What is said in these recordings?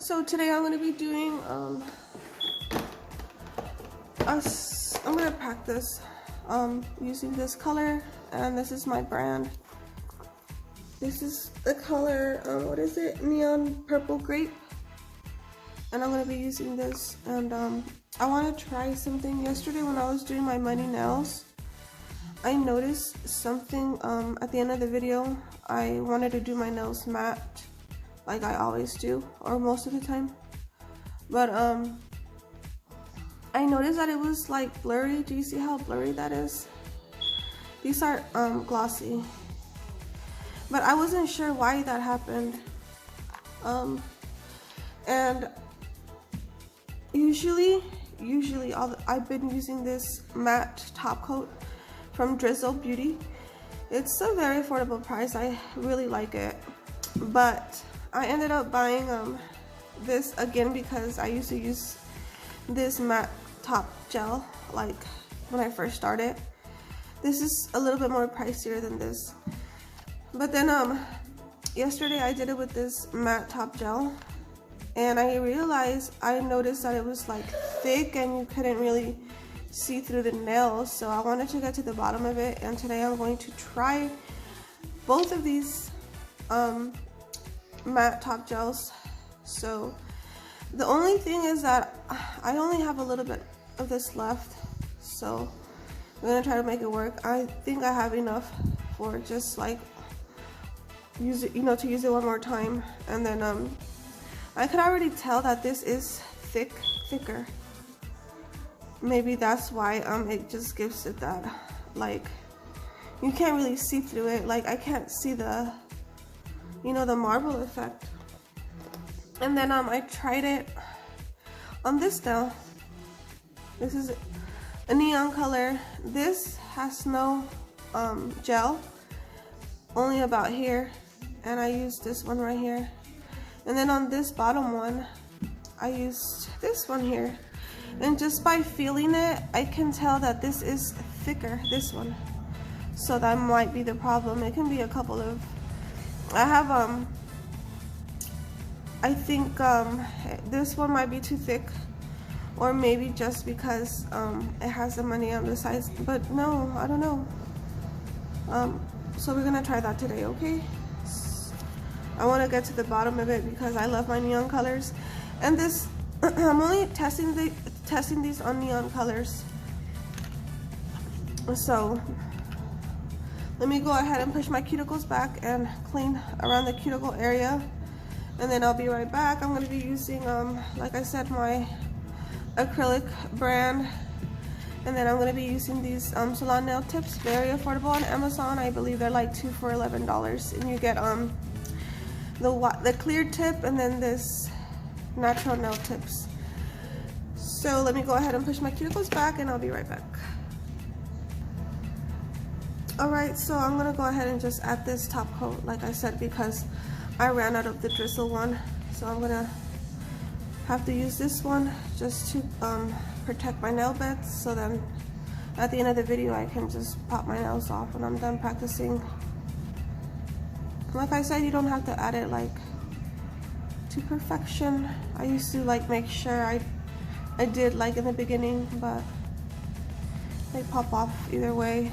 So today I'm gonna be doing I'm gonna practice using this color, and this is my brand. This is the color, what is it? Neon Purple Grape. And I'm gonna be using this, and I want to try something. Yesterday when I was doing my muddy nails, I noticed something at the end of the video. I wanted to do my nails matte like I always do, or most of the time, but I noticed that it was like blurry. Do you see how blurry that is? These are glossy, but I wasn't sure why that happened. And usually I've been using this matte top coat from DRIZZLE Beauty. It's a very affordable price. I really like it, but I ended up buying this again because I used to use this matte top gel like when I first started. This is a little bit more pricier than this, but then yesterday I did it with this matte top gel, and I noticed that it was like thick and you couldn't really see through the nails. So I wanted to get to the bottom of it, and today I'm going to try both of these matte top gels. So the only thing is that I only have a little bit of this left, so I'm gonna try to make it work. I think I have enough for just like use it, to use it one more time. And then I could already tell that this is thicker. Maybe that's why it just gives it that, like, you can't really see through it. Like, I can't see the, the marble effect. And then I tried it on this nail. This is a neon color. This has no gel, only about here, and I used this one right here. And then on this bottom one, I used this one here. And just by feeling it, I can tell that this is thicker, this one. So that might be the problem. It can be a couple of, I have I think this one might be too thick, or maybe just because it has the money on the sides, but no, I don't know. So we're gonna try that today, okay? I want to get to the bottom of it because I love my neon colors, and this I'm only testing these on neon colors. So let me go ahead and push my cuticles back and clean around the cuticle area, and then I'll be right back. I'm going to be using like I said, my acrylic brand, and then I'm going to be using these salon nail tips. Very affordable on Amazon. I believe they're like 2 for $11, and you get the clear tip and then this natural nail tips. So let me go ahead and push my cuticles back, and I'll be right back. Alright, so I'm gonna go ahead and just add this top coat, like I said, because I ran out of the DRIZZLE one. So I'm gonna have to use this one just to protect my nail beds, so then at the end of the video I can just pop my nails off when I'm done practicing. Like I said, you don't have to add it like to perfection. I used to like make sure I did like in the beginning, but they pop off either way.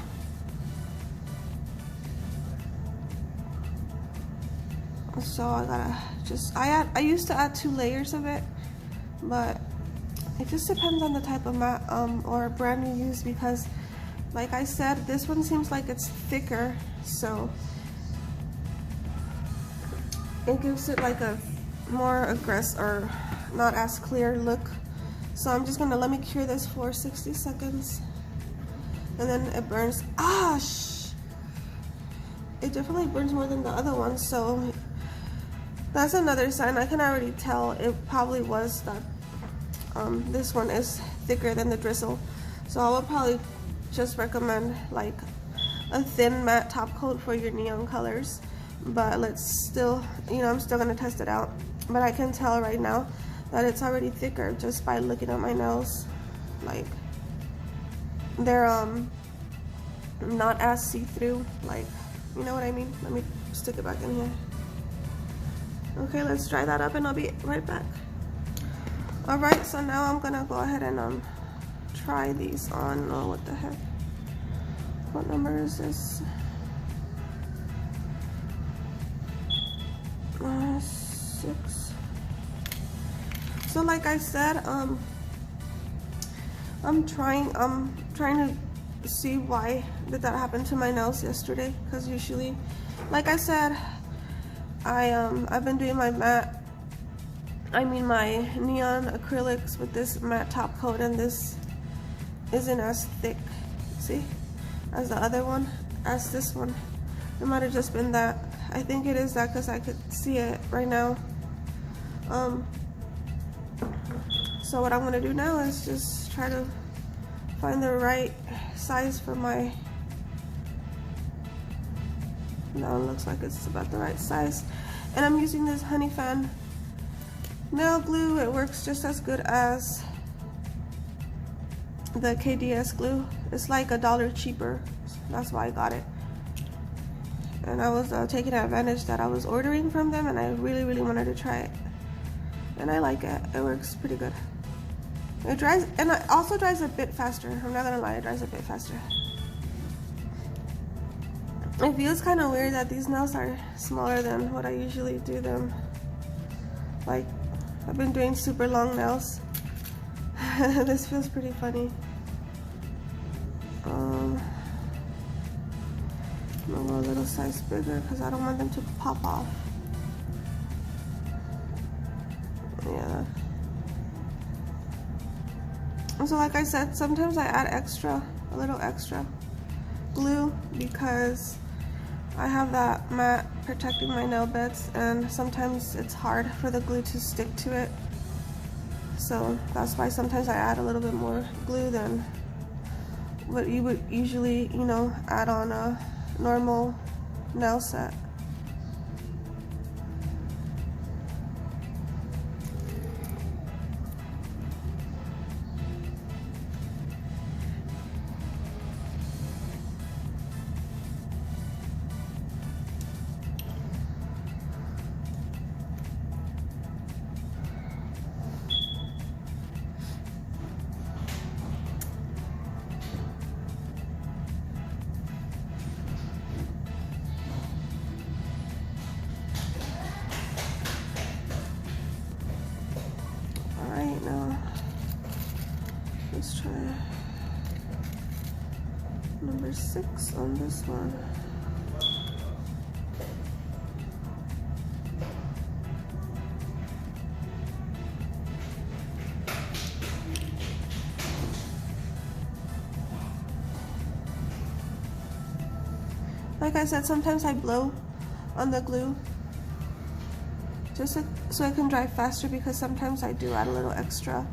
So I gotta just, I used to add 2 layers of it, but it just depends on the type of matte or brand you use, because like I said, this one seems like it's thicker, so it gives it like a more aggressive or not as clear look. So I'm just gonna let me cure this for 60 seconds, and then it burns. It definitely burns more than the other one, so that's another sign. I can already tell it probably was that this one is thicker than the DRIZZLE. So I would probably just recommend like a thin matte top coat for your neon colors. But let's still, I'm still gonna test it out. But I can tell right now that it's already thicker just by looking at my nails. Like, they're not as see-through, like, you know what I mean? Let me stick it back in here. Okay, let's dry that up and I'll be right back. Alright, so now I'm gonna go ahead and try these on. Oh, what the heck? What number is this? 6. So like I said, I'm trying to see why did that happen to my nails yesterday, because usually, like I said, I've been doing my my neon acrylics with this matte top coat, and this isn't as thick, see, as the other one, as this one. It might have just been that. I think it is that because I could see it right now. So what I'm gonna do now is just try to find the right size for my, now it looks like it's about the right size. And I'm using this Honey Fan nail glue. It works just as good as the KDS glue. It's like $1 cheaper. That's why I got it. And I was taking advantage that I was ordering from them, and I really wanted to try it. And I like it. It works pretty good. It dries, and it also dries a bit faster. I'm not gonna lie, it dries a bit faster. It feels kind of weird that these nails are smaller than what I usually do them. Like, I've been doing super long nails. This feels pretty funny. I'm gonna go a little size bigger because I don't want them to pop off. Yeah. And so like I said, sometimes I add a little extra glue because I have that matte protecting my nail beds, and sometimes it's hard for the glue to stick to it. So that's why sometimes I add a little bit more glue than what you would usually, you know, add on a normal nail set. Now let's try number 6 on this one. Like I said, sometimes I blow on the glue just so it can dry faster, because sometimes I do add a little extra.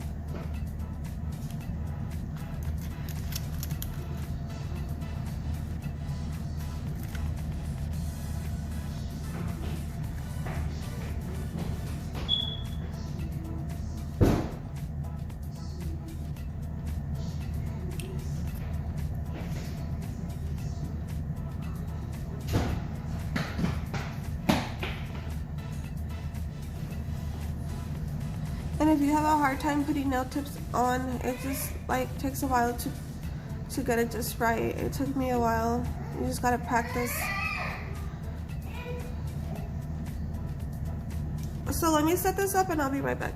And if you have a hard time putting nail tips on, it just like takes a while to get it just right. It took me a while. You just gotta practice. So let me set this up and I'll be right back.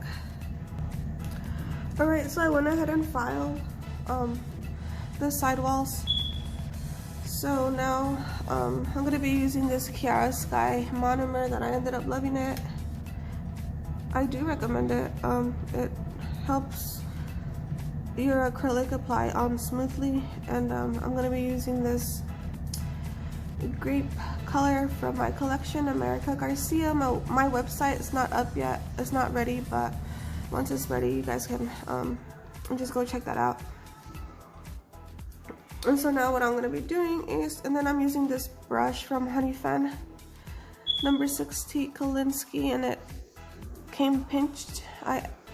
Alright, so I went ahead and filed the sidewalls. So now I'm gonna be using this Chiara Sky monomer that I ended up loving it. I do recommend it. It helps your acrylic apply on smoothly, and I'm going to be using this grape color from my collection, America Garcia. My website is not up yet. It's not ready, but once it's ready, you guys can just go check that out. And so now what I'm going to be doing is, and then I'm using this brush from Honey Fan, number 60 Kolinsky, and it came pinched.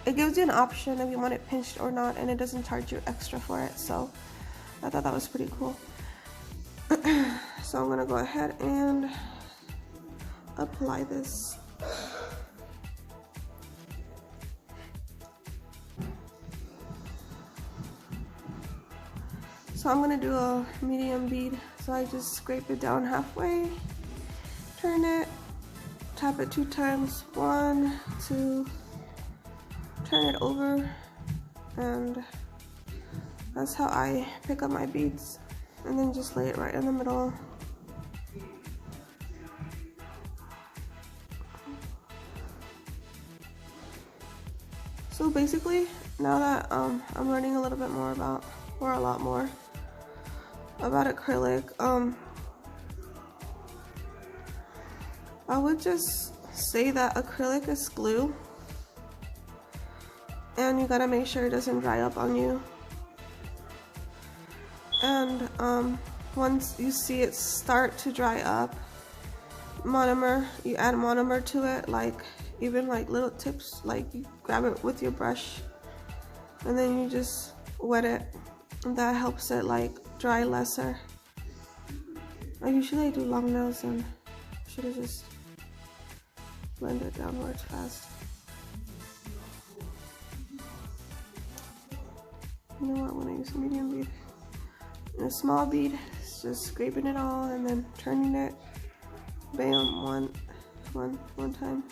It gives you an option if you want it pinched or not, and it doesn't charge you extra for it, so I thought that was pretty cool. So I'm gonna go ahead and apply this. So I'm gonna do a medium bead. So I just scrape it down halfway, turn it, tap it 2 times, 1, 2, turn it over, and that's how I pick up my beads. And then just lay it right in the middle. So basically, now that I'm learning a little bit more about, or a lot more about acrylic, I would just say that acrylic is glue, and you gotta make sure it doesn't dry up on you. And once you see it start to dry up, monomer, you add monomer to it, like even like little tips, like you grab it with your brush and then you just wet it, and that helps it like dry lesser. I usually do long nails and should have just blended downwards fast. You know what, when I use a medium bead and a small bead, it's just scraping it all and then turning it, bam, one time.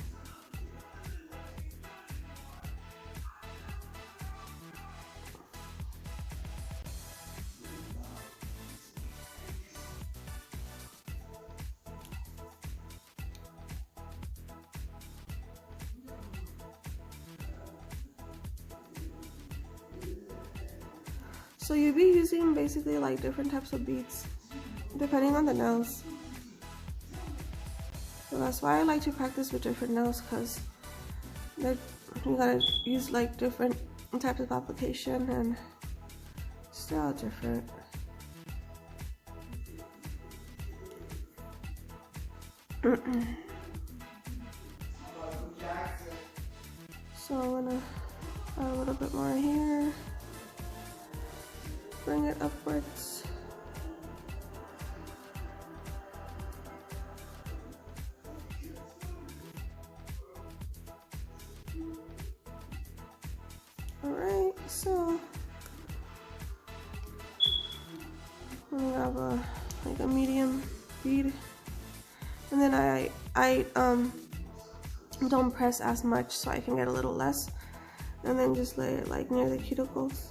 So you'll be using basically like different types of beads depending on the nails. So that's why I like to practice with different nails, because you gotta use like different types of application and it's all different. So I'm gonna add a little bit more here. Bring it upwards. Alright, so I'm gonna grab like a medium bead, and then I don't press as much so I can get a little less, and then just lay it like near the cuticles.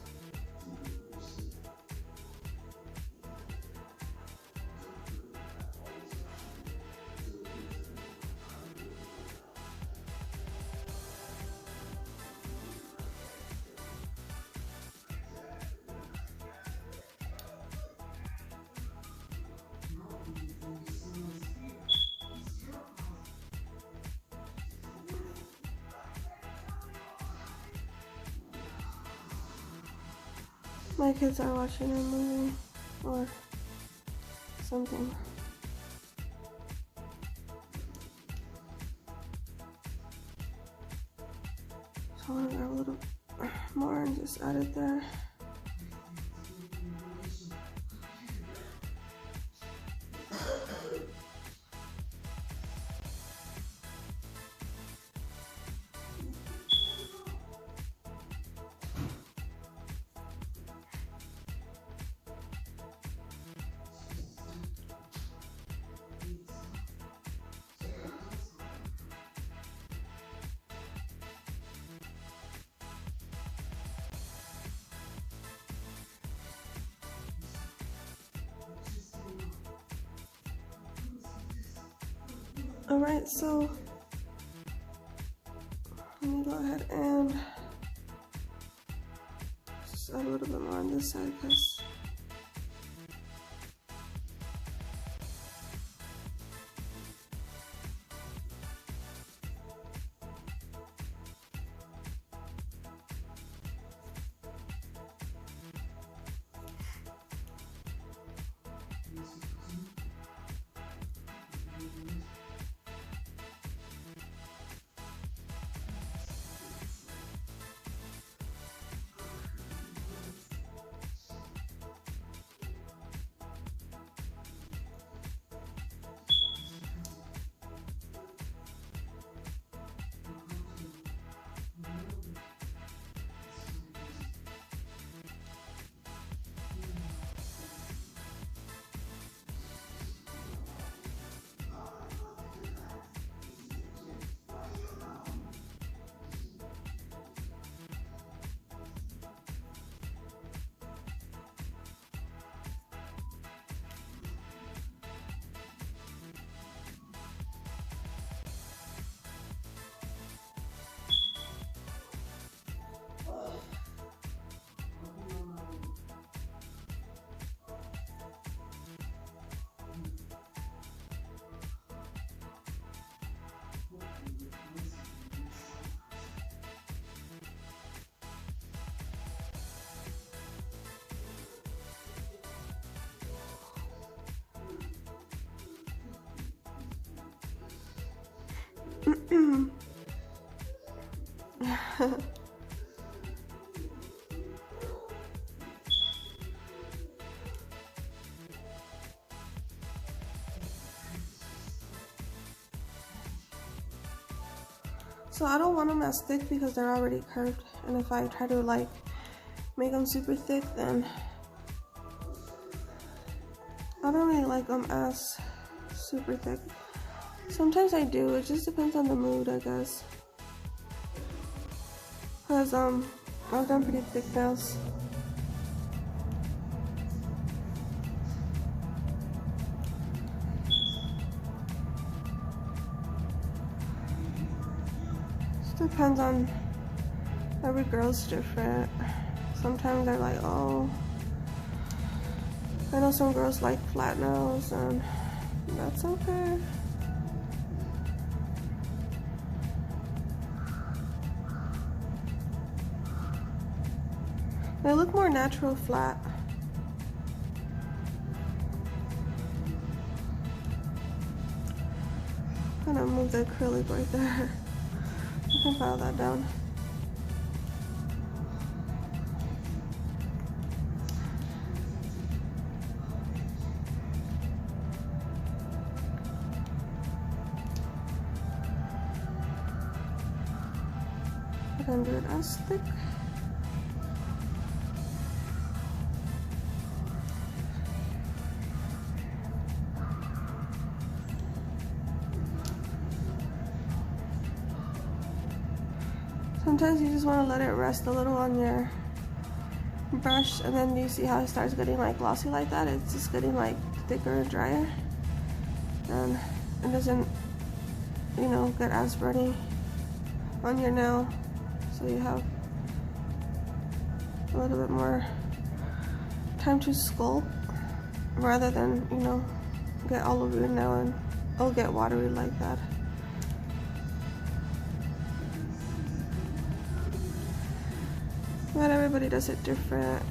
My kids are watching a movie or something. So I want to grab a little more and just add it there. Alright, so let me go ahead and just add a little bit more on this side, because So I don't want them as thick because they're already curved, and if I try to like make them super thick, then I don't really like them as super thick. Sometimes I do, it just depends on the mood, I guess. Cause I've done pretty thick nails. Depends on, every girl's different. Sometimes they're like, oh, I know some girls like flat nails, and that's okay. They look more natural flat. I'm gonna move the acrylic right there. You can file that down. I'm gonna do it as thick. Sometimes you just want to let it rest a little on your brush, and then you see how it starts getting like glossy like that. It's just getting like thicker and drier, and it doesn't, you know, get as runny on your nail, so you have a little bit more time to sculpt rather than, you know, get all over your nail and it'll get watery like that. But everybody does it different.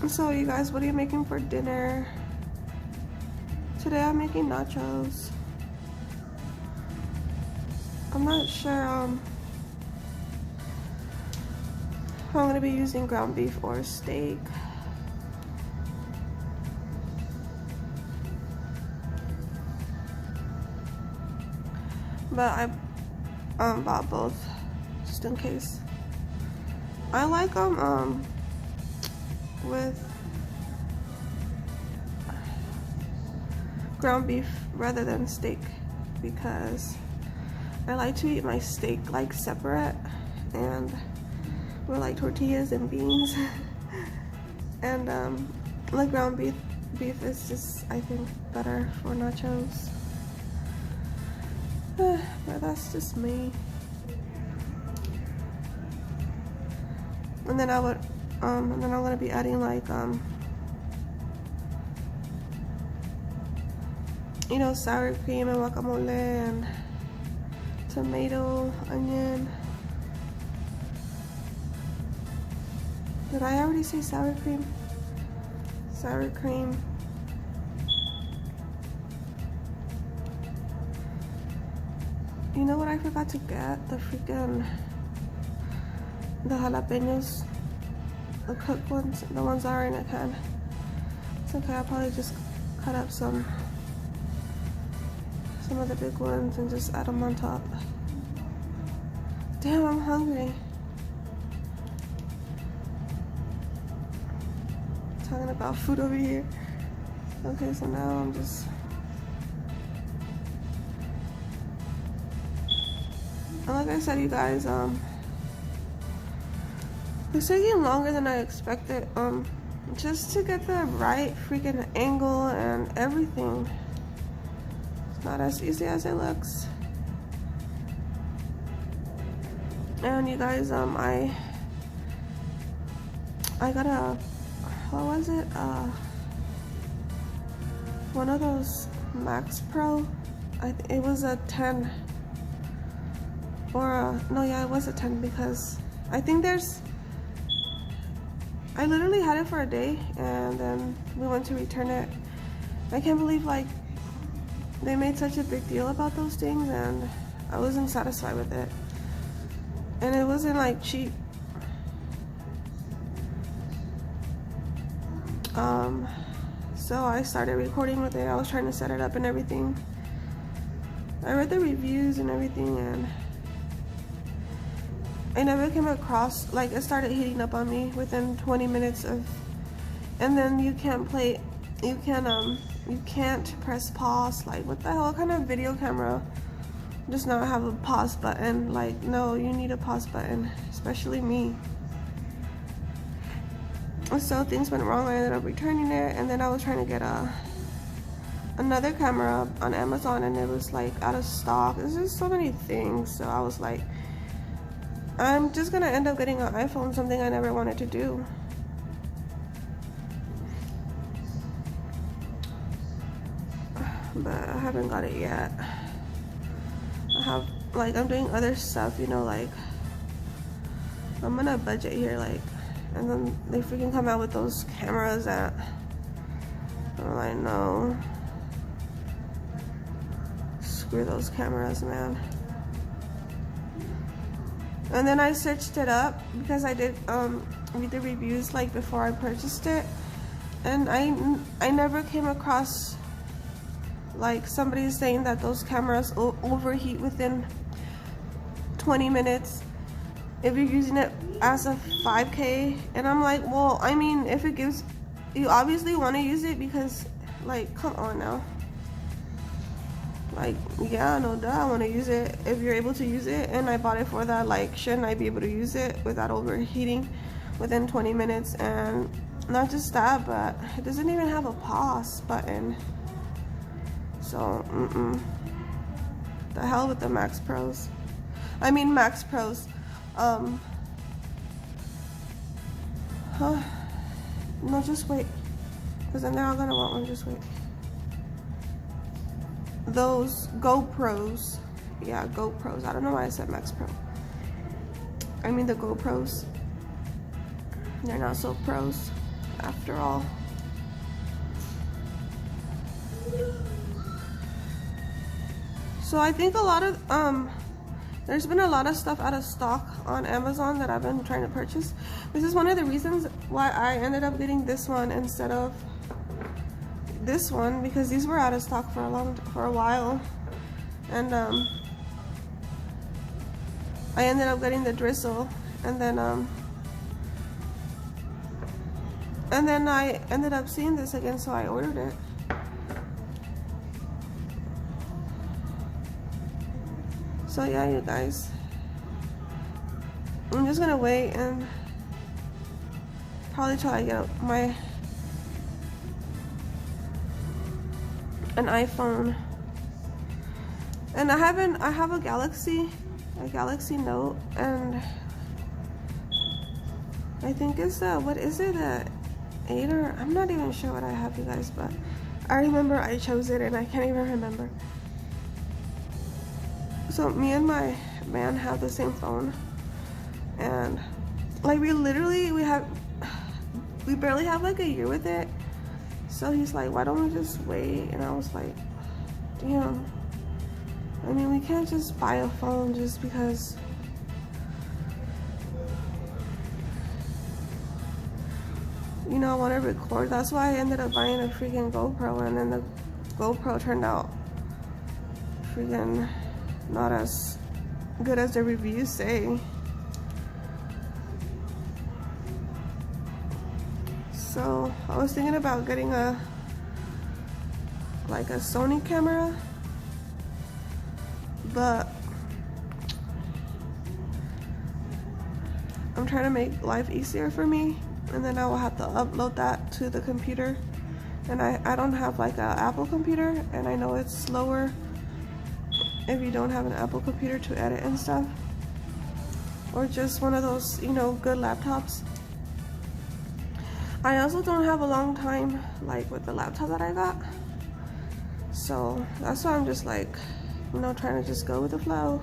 So you guys, what are you making for dinner? Today I'm making nachos. I'm not sure if I'm gonna be using ground beef or steak. But I bought both just in case. I like them with ground beef rather than steak, because I like to eat my steak like separate and with like tortillas and beans. And like ground beef is just, I think, better for nachos. But that's just me. And then I would and then I'm gonna be adding like you know, sour cream and guacamole and tomato, onion. Did I already say sour cream? Sour cream. You know what I forgot to get? The jalapenos. The cooked ones, the ones that are in a can. It's okay, I'll probably just cut up some of the big ones and just add them on top. Damn, I'm hungry. Talking about food over here. Okay, so now I'm just... And like I said, you guys, it's taking longer than I expected, just to get the right freaking angle and everything. It's not as easy as it looks. And you guys, I got a, what was it? One of those Max Pro. It was a 10 or a, no, yeah, it was a 10 because I think I literally had it for a day and then we went to return it. I can't believe like they made such a big deal about those things and I wasn't satisfied with it. And it wasn't like cheap. So I started recording with it. I was trying to set it up and everything. I read the reviews and everything and I never came across, like it started heating up on me within 20 minutes of, and then you can't press pause. Like what the hell, what kind of video camera does not have a pause button? Like no, you need a pause button, especially me. So things went wrong. I ended up returning it and then I was trying to get another camera on Amazon and it was like out of stock. There's just so many things, so I was like, I'm just gonna end up getting an iPhone, something I never wanted to do. But I haven't got it yet. I'm doing other stuff, you know, like I'm on a budget here, like, and then they freaking come out with those cameras that I'm like, no, screw those cameras, man. And then I searched it up because I did read the reviews like before I purchased it, and I never came across like somebody saying that those cameras overheat within 20 minutes if you're using it as a 5K. And I'm like, well, I mean, if it gives, you obviously want to use it because, like, come on now. Like, yeah, no doubt I want to use it if you're able to use it, and I bought it for that. Like, shouldn't I be able to use it without overheating within 20 minutes? And not just that, but it doesn't even have a pause button. So, the hell with the Max Pros. I mean, Max Pros. No, just wait, because then they're all gonna want one. Just wait. Those GoPros, yeah, GoPros. I don't know why I said Max Pro. I mean the GoPros. They're not so pros, after all. So I think a lot of there's been a lot of stuff out of stock on Amazon that I've been trying to purchase. This is one of the reasons why I ended up getting this one instead of this one, because these were out of stock for a while, and I ended up getting the DRIZZLE, and then I ended up seeing this again, so I ordered it. So yeah, you guys, I'm just gonna wait and probably try to get an iPhone. And I have a Galaxy Note, and I think it's what is it, a 8, or I'm not even sure what I have, you guys, but I remember I chose it and I can't even remember. So me and my man have the same phone, and like we barely have like a year with it. So he's like, why don't we just wait? And I was like, damn, I mean, we can't just buy a phone just because. You know, I want to record. That's why I ended up buying a freaking GoPro, and then the GoPro turned out freaking not as good as the reviews say. So I was thinking about getting a Sony camera, but I'm trying to make life easier for me, and then I will have to upload that to the computer, and I don't have like an Apple computer, and I know it's slower if you don't have an Apple computer to edit and stuff. or just one of those, you know, good laptops. I also don't have a long time like with the laptop that I got, so that's why I'm just like, you know, trying to just go with the flow.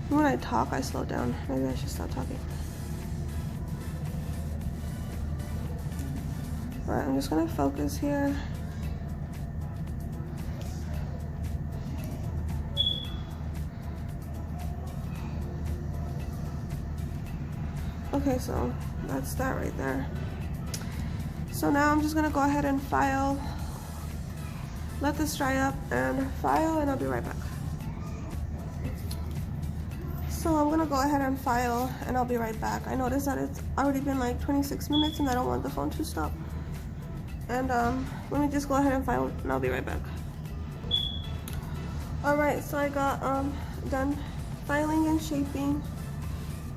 When I talk, I slow down. Maybe I should stop talking. Alright, I'm just gonna focus here. Okay, so that's that right there. So now I'm just gonna go ahead and file, let this dry up and file, and I'll be right back. So I'm gonna go ahead and file and I'll be right back. I noticed that it's already been like 26 minutes and I don't want the phone to stop. And let me just go ahead and file and I'll be right back. Alright, so I got done filing and shaping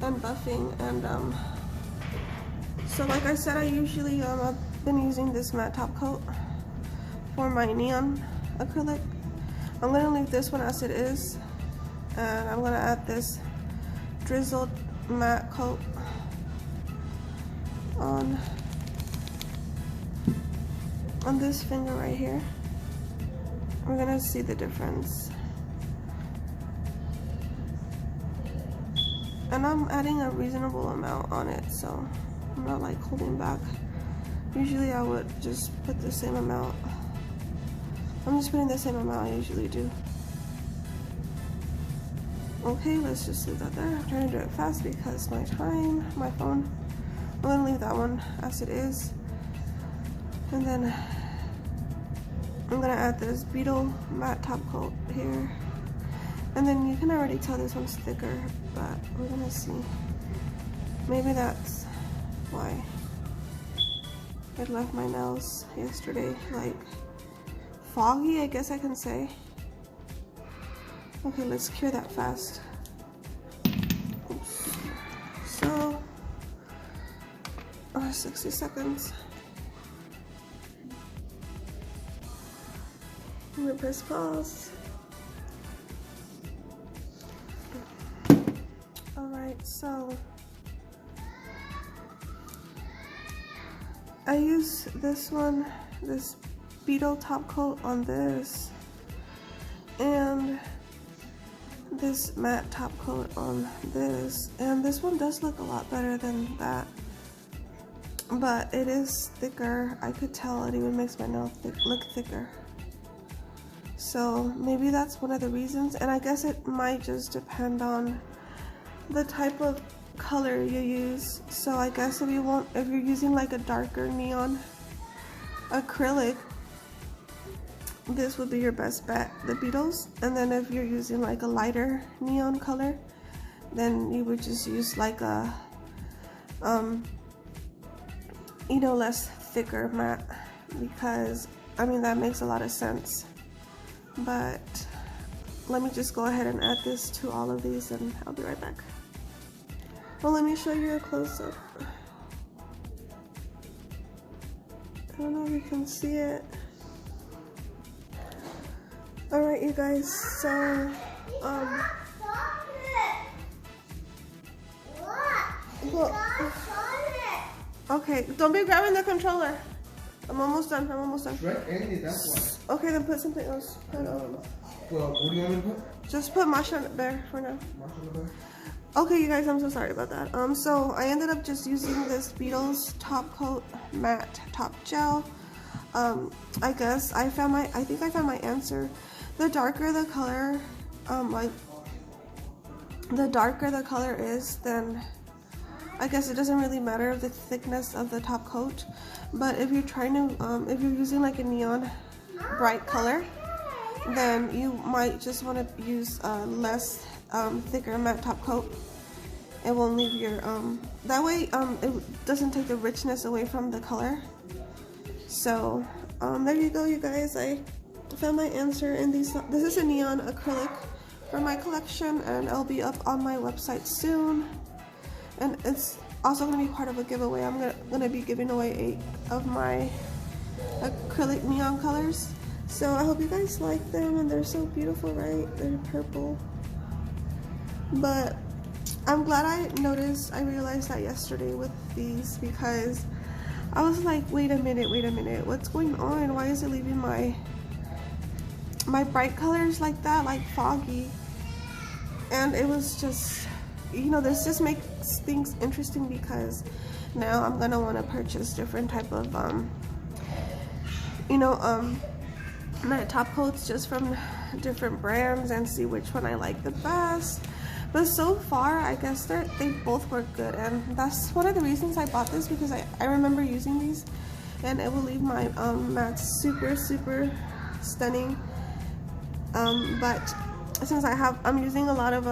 and buffing, and so like I said, I usually I've been using this matte top coat for my neon acrylic. I'm gonna leave this one as it is, and I'm gonna add this drizzled matte coat on this finger right here. We're gonna see the difference. And I'm adding a reasonable amount on it, so I'm not like holding back. Usually I would just put the same amount. I'm just putting the same amount I usually do. Okay, let's just leave that there. I'm trying to do it fast because my phone. I'm gonna leave that one as it is. And then I'm gonna add this Beetle matte top coat here. And then you can already tell this one's thicker, but we're gonna see. Maybe that's why it left my nails yesterday like foggy, I guess I can say. Okay, let's cure that fast. Oops. So, 60 seconds. I'm gonna press pause. Alright, so I use this one, this Beetle top coat on this, and this matte top coat on this, and this one does look a lot better than that, but it is thicker. I could tell it even makes my nail look thicker. So maybe that's one of the reasons, and I guess it might just depend on the type of color you use. So I guess if you're using like a darker neon acrylic, this would be your best bet, the Beetles. And then if you're using like a lighter neon color, then you would just use like a you know, less thicker matte, because I mean that makes a lot of sense. But let me just go ahead and add this to all of these and I'll be right back. Well, let me show you a close-up. I don't know if you can see it. Alright, you guys, so okay, don't be grabbing the controller. I'm almost done. Right, Andy, that's why. Okay, then put something else. Well, what do you want me to put? Just put Masha on it there for now. Masha on the back? Okay, you guys, I'm so sorry about that. So I ended up just using this Beetles top coat matte top gel. I guess I think I found my answer. The darker the color, the darker the color is, then I guess it doesn't really matter the thickness of the top coat. But if you're trying to, if you're using like a neon bright color, then you might just want to use less thicker matte top coat. It won't leave your, that way it doesn't take the richness away from the color. So there you go, you guys. I found my answer in these. This is a neon acrylic for my collection, and it'll be up on my website soon. And it's also going to be part of a giveaway. I'm gonna be giving away 8 of my acrylic neon colors. So I hope you guys like them, and they're so beautiful, right? They're purple. But I'm glad I realized that yesterday with these, because I was like, wait a minute, what's going on? Why is it leaving my bright colors like that, like foggy? And it was just, you know, this just makes things interesting, because now I'm gonna want to purchase different type of matte top coats just from different brands and see which one I like the best. But so far, I guess they both work good, and that's one of the reasons I bought this, because I remember using these, and it will leave my mattes super stunning. But since I'm using a lot of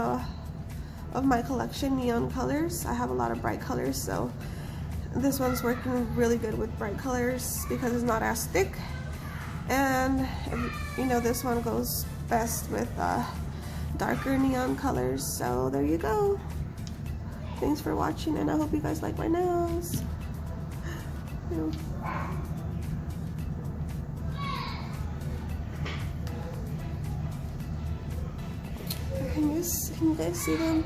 my collection neon colors, I have a lot of bright colors, so this one's working really good with bright colors because it's not as thick. And you know, this one goes best with darker neon colors. So there you go. Thanks for watching, and I hope you guys like my nails. Can you guys see them?